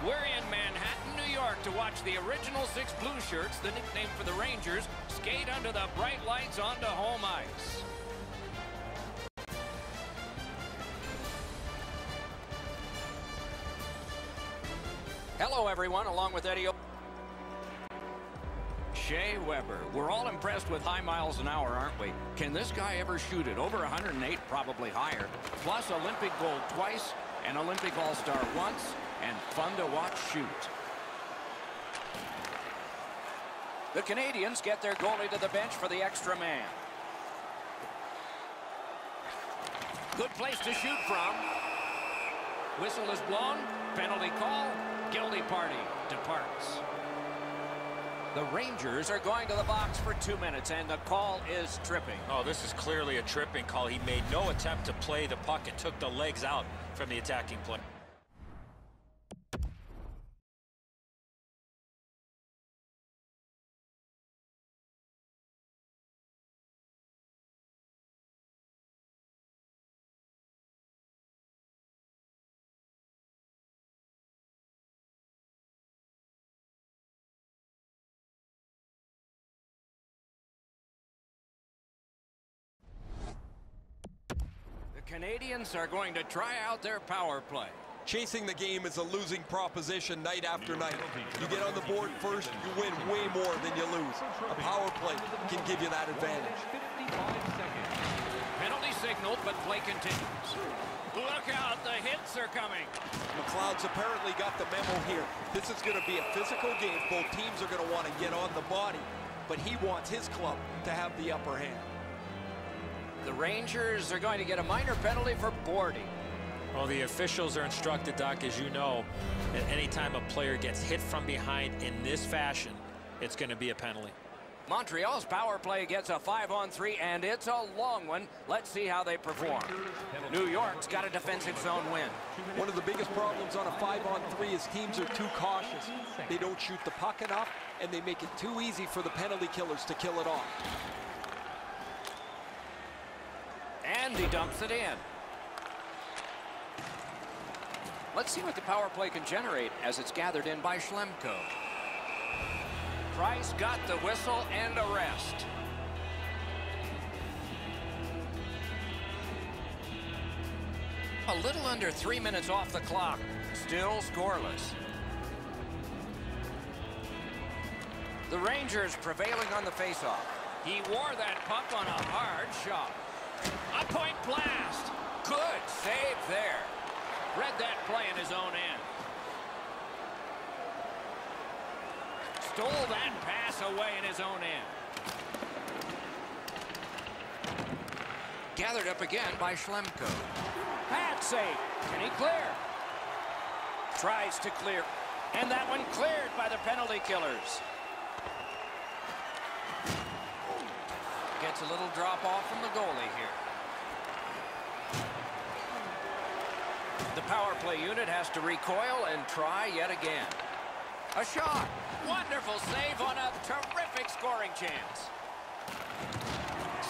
We're in Manhattan, New York to watch the original 6 Blue Shirts, the nickname for the Rangers, skate under the bright lights onto home ice. Hello, everyone, along with Eddie. Shea Weber. We're all impressed with high miles an hour, aren't we? Can this guy ever shoot it? Over 108, probably higher. Plus Olympic gold twice, an Olympic All-Star once, and fun to watch shoot. The Canadians get their goalie to the bench for the extra man. Good place to shoot from. Whistle is blown. Penalty call. Guilty party departs. The Rangers are going to the box for 2 minutes, and the call is tripping. Oh, this is clearly a tripping call. He made no attempt to play the puck and took the legs out from the attacking play. Canadians are going to try out their power play. Chasing the game is a losing proposition night after night. You get on the board first, you win way more than you lose. A power play can give you that advantage. Penalty signaled, but play continues. Look out, the hits are coming. McLeod's apparently got the memo here. This is going to be a physical game. Both teams are going to want to get on the body, but he wants his club to have the upper hand. The Rangers are going to get a minor penalty for boarding. Well, the officials are instructed, Doc, as you know, that anytime a player gets hit from behind in this fashion, it's going to be a penalty. Montreal's power play gets a 5-on-3, and it's a long one. Let's see how they perform. New York's got a defensive zone win. One of the biggest problems on a 5-on-3 is teams are too cautious. They don't shoot the puck enough, and they make it too easy for the penalty killers to kill it off. And he dumps it in. Let's see what the power play can generate as it's gathered in by Schlemko. Price got the whistle and a rest. A little under 3 minutes off the clock. Still scoreless. The Rangers prevailing on the faceoff. He wore that puck on a hard shot. A point blast. Good save there. Read that play in his own end. Stole that pass away in his own end. Gathered up again by Schlemko. Pad save. Can he clear? Tries to clear. And that one cleared by the penalty killers. Gets a little drop off from the goalie here. The power play unit has to recoil and try yet again. A shot. Wonderful save on a terrific scoring chance.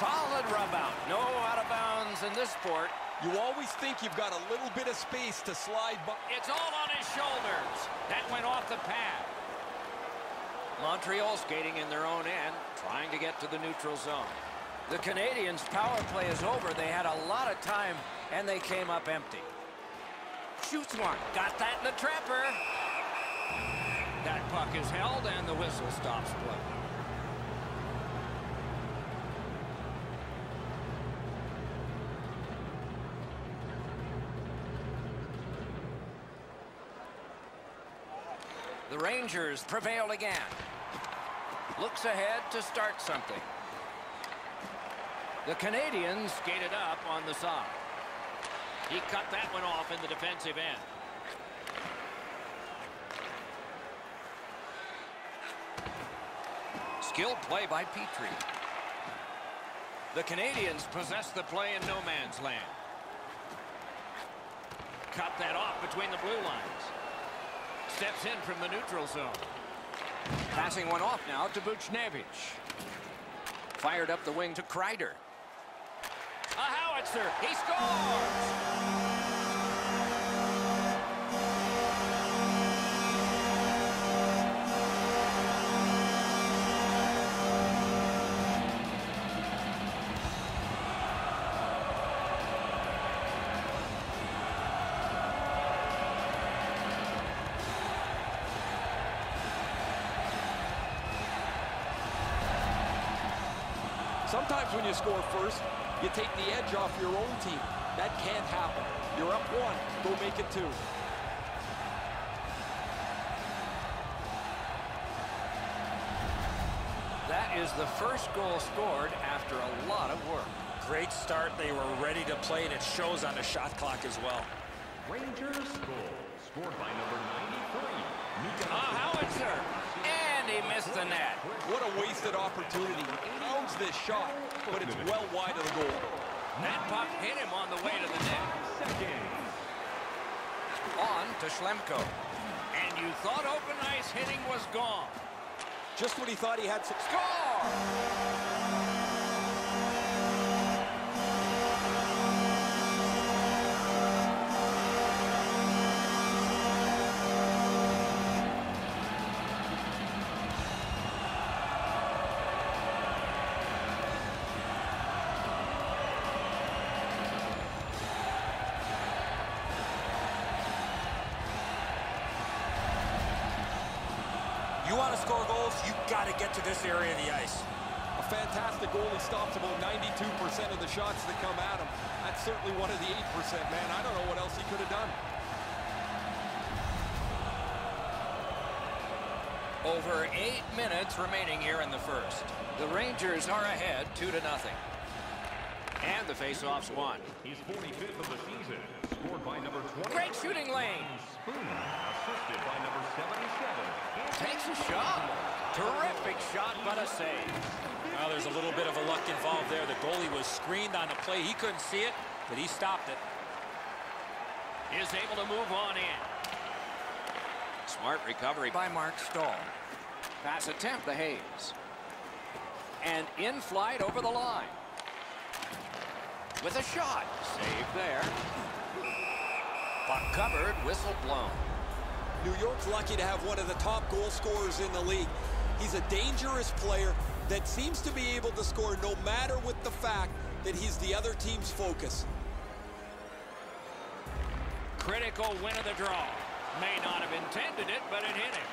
Solid rub out. No out of bounds in this sport. You always think you've got a little bit of space to slide, but it's all on his shoulders. That went off the pad. Montreal skating in their own end, trying to get to the neutral zone. The Canadiens' power play is over. They had a lot of time, and they came up empty. Shoots one. Got that in the trapper. That puck is held, and the whistle stops play. The Rangers prevail again. Looks ahead to start something. The Canadiens skated up on the side. He cut that one off in the defensive end. Skilled play by Petrie. The Canadiens possess the play in no man's land. Cut that off between the blue lines. Steps in from the neutral zone. Passing one off now to Buchnevich. Fired up the wing to Kreider. A howitzer. He scores! Sometimes when you score first, you take the edge off your own team. That can't happen. You're up 1, go make it 2. That is the first goal scored after a lot of work. Great start. They were ready to play, and it shows on the shot clock as well. Rangers goal, scored by number 93. Howitzer, and he missed the net. What a wasted opportunity. He owns this shot, but it's well wide of the goal. That puck hit him on the way to the net. On to Schlemko. And you thought open ice hitting was gone. Just when he thought he had some... Score! You want to score goals, you got to get to this area of the ice. A fantastic goal. He stops about 92% of the shots that come at him. That's certainly one of the 8%, man. I don't know what else he could have done. Over 8 minutes remaining here in the first. The Rangers are ahead 2-0. And the faceoff's won. He's 45th of the season, scored by number 20. Great shooting lane. Spooner, assisted by number 77. Takes a shot. Terrific shot, but a save. Well, there's a little bit of a luck involved there. The goalie was screened on the play. He couldn't see it, but he stopped it. Is able to move on in. Smart recovery by Mark Stahl. Pass attempt to Hayes. And in flight over the line. With a shot. Save there. Puck covered, whistle blown. New York's lucky to have one of the top goal scorers in the league. He's a dangerous player that seems to be able to score no matter with the fact that he's the other team's focus. Critical win of the draw. May not have intended it, but it hit him.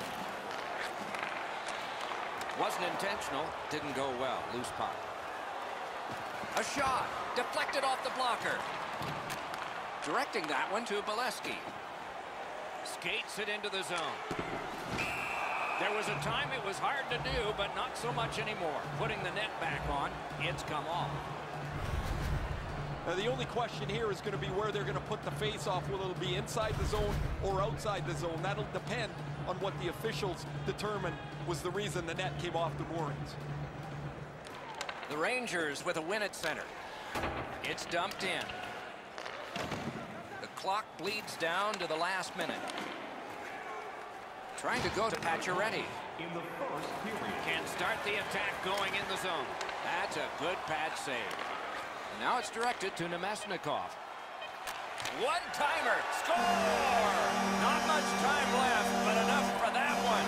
Wasn't intentional. Didn't go well. Loose puck. A shot. Deflected off the blocker. Directing that one to Bolesky. Skates it into the zone. There was a time it was hard to do, but not so much anymore. Putting the net back on, it's come off. Now, the only question here is going to be where they're going to put the face-off. Will it be inside the zone or outside the zone? That'll depend on what the officials determine was the reason the net came off the moorings. The Rangers with a win at center. It's dumped in. The clock bleeds down to the last minute. Trying to go to Pacioretty. In the first period. Can start the attack going in the zone. That's a good pad save. And now it's directed to Nemesnikov. One-timer. Score! Not much time left, but enough for that one.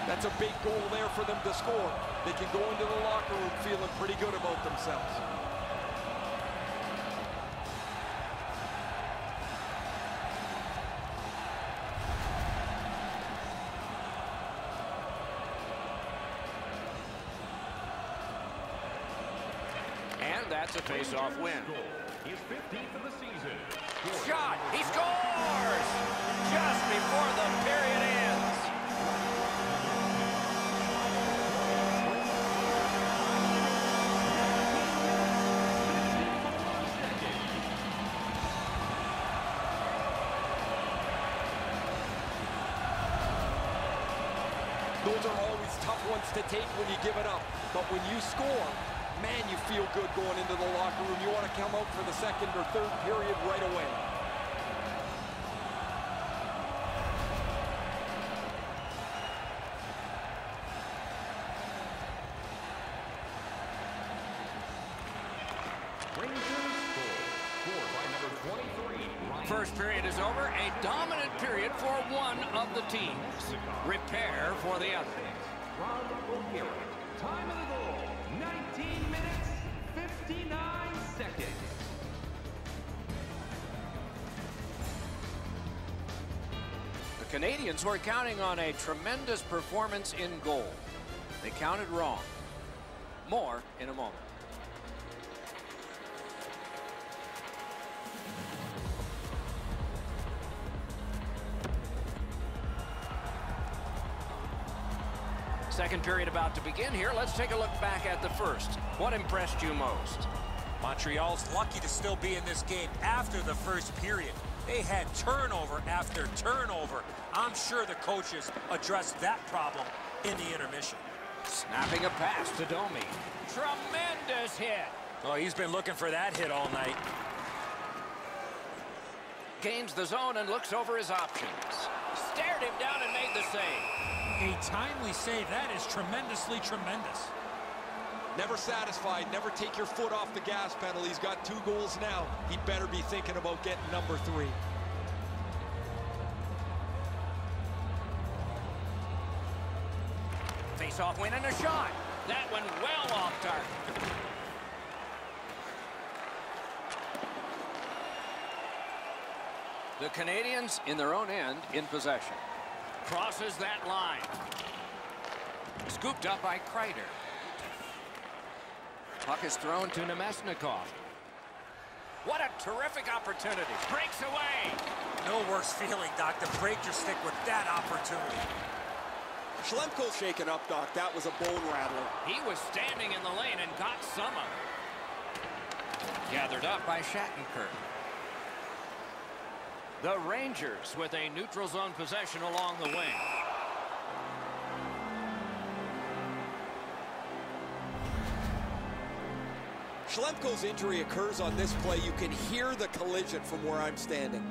That's a big goal there for them to score. They can go into the locker room feeling pretty good about themselves. And that's a face-off win. His 15th of the season. Shot! He scores! Just before the period ends. Those are always tough ones to take when you give it up. But when you score, man, you feel good going into the locker room. You want to come out for the second or third period right away. Rangers goal, scored by number 23, First period is over. A dominant period for one of the teams. Repair for the other. Time of the goal, 19 minutes, 59 seconds. The Canadians were counting on a tremendous performance in goal. They counted wrong. More in a moment. Second period about to begin here. Let's take a look back at the first. What impressed you most? Montreal's lucky to still be in this game after the first period. They had turnover after turnover. I'm sure the coaches addressed that problem in the intermission. Snapping a pass to Domi. Tremendous hit. Oh, he's been looking for that hit all night. Gains the zone and looks over his options. Stared him down and made the save. A timely save. That is tremendously tremendous. Never satisfied. Never take your foot off the gas pedal. He's got 2 goals now. He better be thinking about getting number 3. Face-off win and a shot. That one well off target. The Canadians in their own end in possession. Crosses that line. Scooped up by Kreider. Puck is thrown to Nemesnikov. What a terrific opportunity. Breaks away. No worse feeling, Doc, to break your stick with that opportunity. Schlemko's shaken up, Doc. That was a bone rattler. He was standing in the lane and got some of it. Gathered up by Shattenkirk. The Rangers with a neutral zone possession along the wing. Schlemko's injury occurs on this play. You can hear the collision from where I'm standing.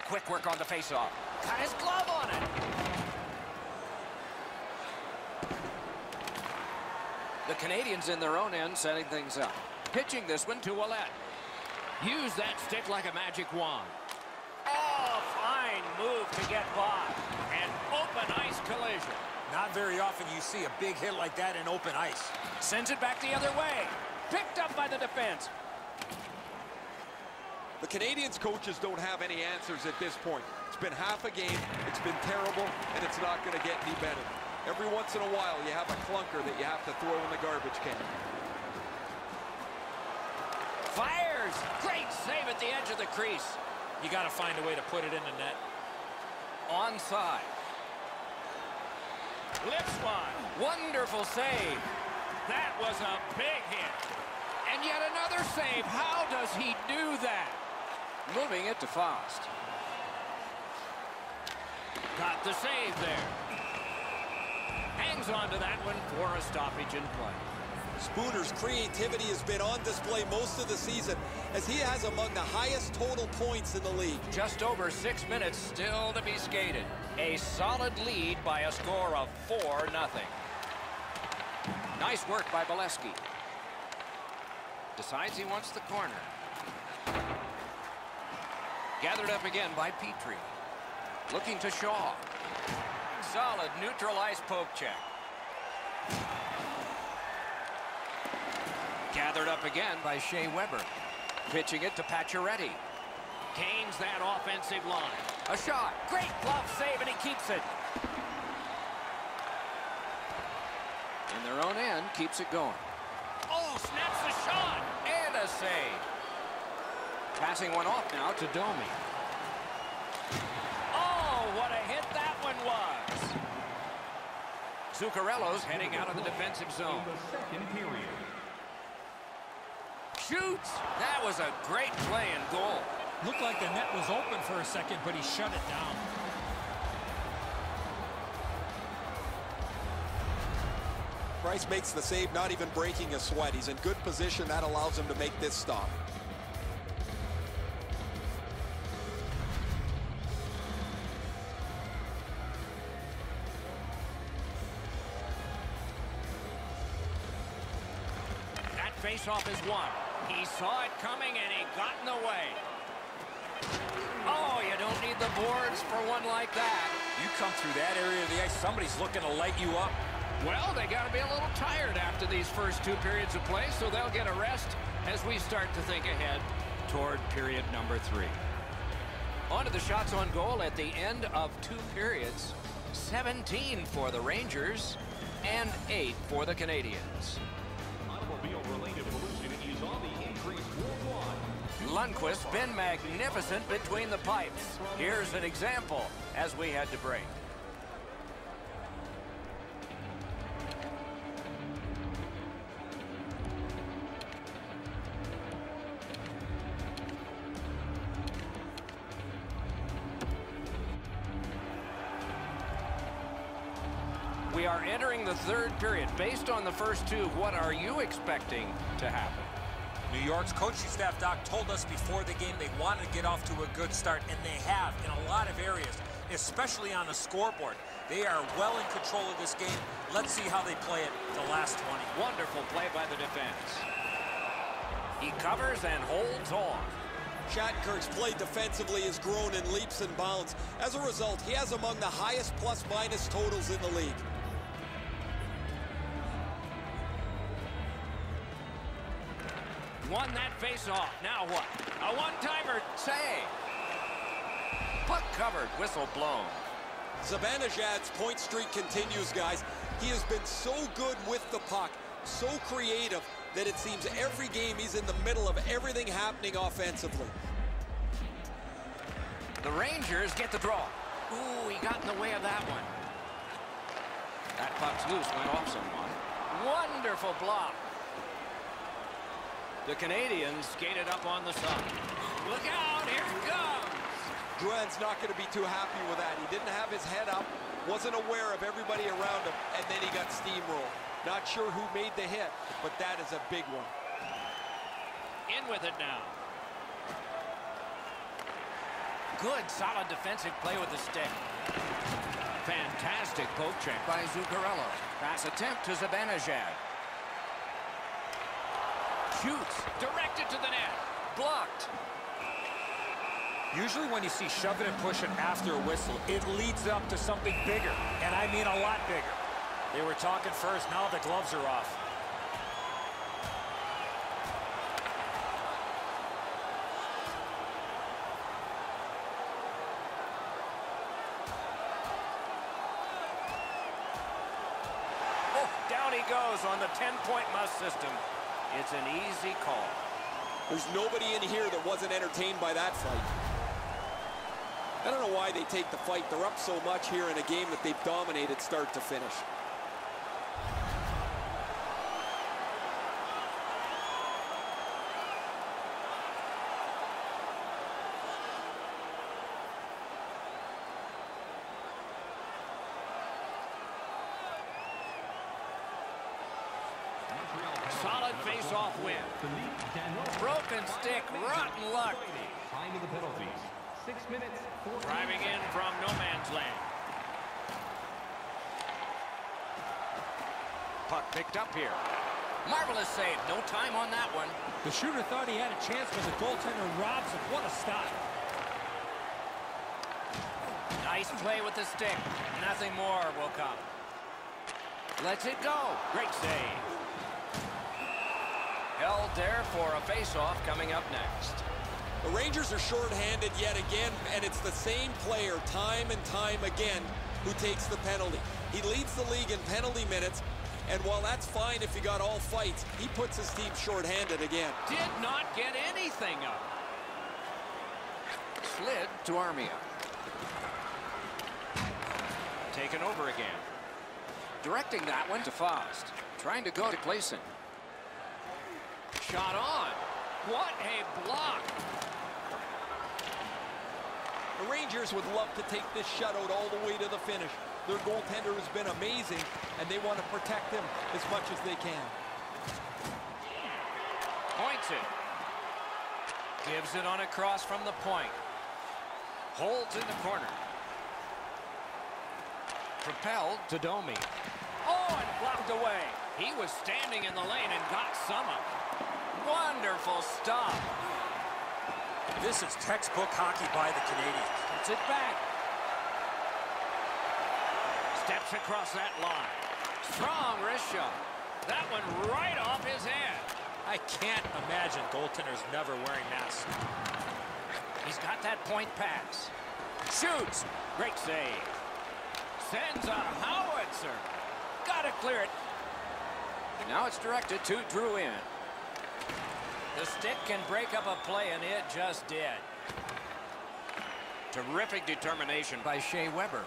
Quick work on the faceoff. Got his glove on it. The Canadians in their own end setting things up. Pitching this one to Ouellet. Use that stick like a magic wand. Oh, fine move to get by. An open ice collision. Not very often you see a big hit like that in open ice. Sends it back the other way. Picked up by the defense. The Canadians coaches don't have any answers at this point. It's been half a game, it's been terrible, and it's not going to get any better. Every once in a while, you have a clunker that you have to throw in the garbage can. Fires! Great save at the edge of the crease. You got to find a way to put it in the net. Onside. Lifts one. Wonderful save. That was a big hit. And yet another save. How does he do that? Moving it to Faust. Got the save there. Hangs on to that one for a stoppage in play. Spooner's creativity has been on display most of the season as he has among the highest total points in the league. Just over 6 minutes still to be skated. A solid lead by a score of 4-0. Nice work by Bolesky. Decides he wants the corner. Gathered up again by Petrie. Looking to Shaw. Solid neutral ice poke check. Gathered up again by Shea Weber. Pitching it to Pacioretty. Gains that offensive line. A shot. Great glove save, and he keeps it. In their own end, keeps it going. Oh, snaps the shot. And a save. Passing one off now to Domi. Oh, what a hit that one was. Zuccarello's heading out of the defensive zone. In the second period. Shoots. That was a great play and goal. Looked like the net was open for a second, but he shut it down. Price makes the save, not even breaking a sweat. He's in good position. That allows him to make this stop. That face-off is won. He saw it coming, and he got in the way. Oh, you don't need the boards for one like that. You come through that area of the ice, somebody's looking to light you up. Well, they got to be a little tired after these first 2 periods of play, so they'll get a rest as we start to think ahead toward period number 3. On to the shots on goal at the end of 2 periods. 17 for the Rangers and 8 for the Canadiens. Automobile-related pollution is on the increase worldwide. Lundqvist's been magnificent between the pipes. Here's an example as we head to break. We are entering the 3rd period. Based on the first 2, what are you expecting to happen? New York's coaching staff, Doc, told us before the game they wanted to get off to a good start, and they have in a lot of areas, especially on the scoreboard. They are well in control of this game. Let's see how they play it the last 20. Wonderful play by the defense. He covers and holds on. Shattenkirk's play defensively has grown in leaps and bounds. As a result, he has among the highest plus-minus totals in the league. Won that face-off. Now what? A one-timer save. Puck covered, whistle blown. Zibanejad's point streak continues, guys. He has been so good with the puck, so creative, that it seems every game he's in the middle of everything happening offensively. The Rangers get the draw. Ooh, he got in the way of that one. That puck's loose, went off someone. Wonderful block. The Canadiens skated up on the side. Look out, here it comes. Drouin's not going to be too happy with that. He didn't have his head up, wasn't aware of everybody around him, and then he got steamrolled. Not sure who made the hit, but that is a big one. In with it now. Good, solid defensive play with the stick. Fantastic poke check by Zuccarello. Pass attempt to Zibanejad. Shoots, directed to the net. Blocked. Usually when you see shoving and pushing after a whistle, it leads up to something bigger, and I mean a lot bigger. They were talking first, now the gloves are off. Oh, down he goes on the 10-point must system. It's an easy call. There's nobody in here that wasn't entertained by that fight. I don't know why they take the fight. They're up so much here in a game that they've dominated start to finish. Solid face-off win. Broken stick, rotten luck. Time of the penalties. 6 minutes. Driving in from no man's land. Puck picked up here. Marvelous save. No time on that one. The shooter thought he had a chance, but the goaltender robs him. What a stop. Nice play with the stick. Nothing more will come. Lets it go. Great save. Held there for a face-off coming up next. The Rangers are short-handed yet again, and it's the same player time and time again who takes the penalty. He leads the league in penalty minutes, and while that's fine if he got all fights, he puts his team short-handed again. Did not get anything up. Slid to Armia. Taken over again. Directing that one to Faust. Trying to go to Clayson. Shot on. What a block. The Rangers would love to take this shutout all the way to the finish. Their goaltender has been amazing, and they want to protect him as much as they can. Points it. Gives it on across from the point. Holds in the corner. Propelled to Domi. Oh, and blocked away. He was standing in the lane and got some of it. Wonderful stop. This is textbook hockey by the Canadiens. Gets it back. Steps across that line. Strong wrist shot. That one right off his head. I can't imagine goaltenders never wearing masks. He's got that point pass. Shoots. Great save. Sends a howitzer. Gotta clear it. Now it's directed to Drouin. The stick can break up a play, and it just did. Terrific determination by Shea Weber.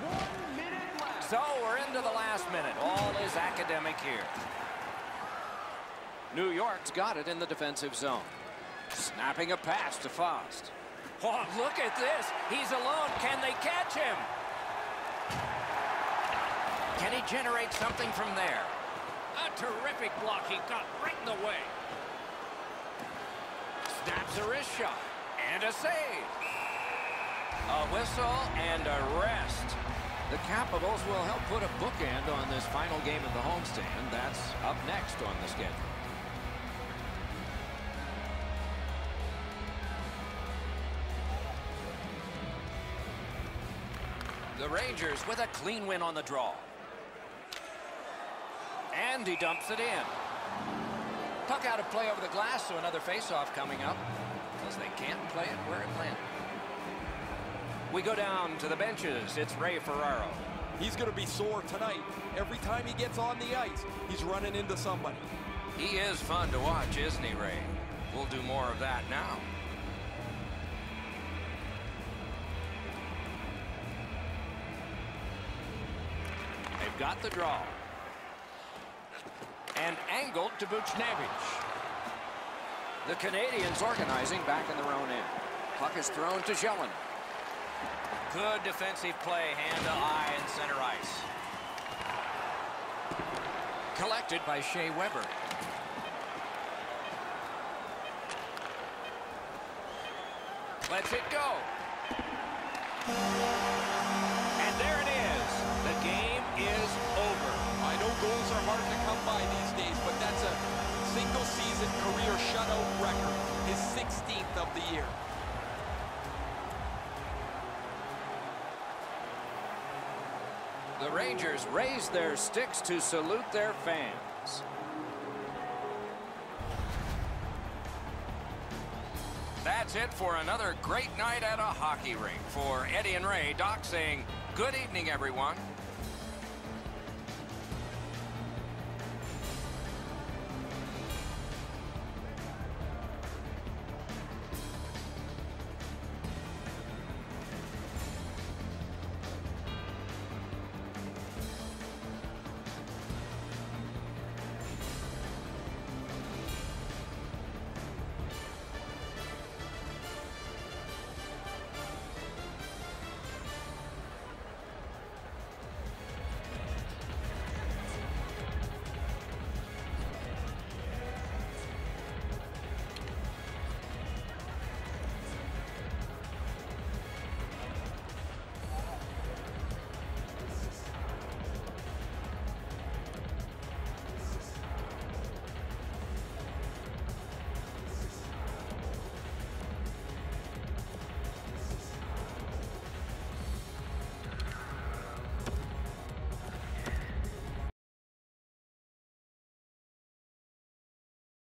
1 minute left. So we're into the last minute. All is academic here. New York's got it in the defensive zone. Snapping a pass to Faust. Oh, look at this. He's alone. Can they catch him? Can he generate something from there? A terrific block. He got right in the way. Snaps a wrist shot. And a save. A whistle and a rest. The Capitals will help put a bookend on this final game of the homestand. That's up next on the schedule. The Rangers with a clean win on the draw. And he dumps it in. Puck out of play over the glass, so another face-off coming up, because they can't play it where it landed. We go down to the benches. It's Ray Ferraro. He's going to be sore tonight. Every time he gets on the ice, he's running into somebody. He is fun to watch, isn't he, Ray? We'll do more of that now. They've got the draw. And angled to Buchnevich. The Canadiens organizing back in their own end. Puck is thrown to Jelen. Good defensive play, hand to eye in center ice. Collected by Shea Weber. Lets it go. And there it is. The game is over. I know goals are hard to come by these days, but that's a single-season career shutout record, his 16th of the year. The Rangers raise their sticks to salute their fans. That's it for another great night at a hockey rink. For Eddie and Ray, Doc saying good evening, everyone.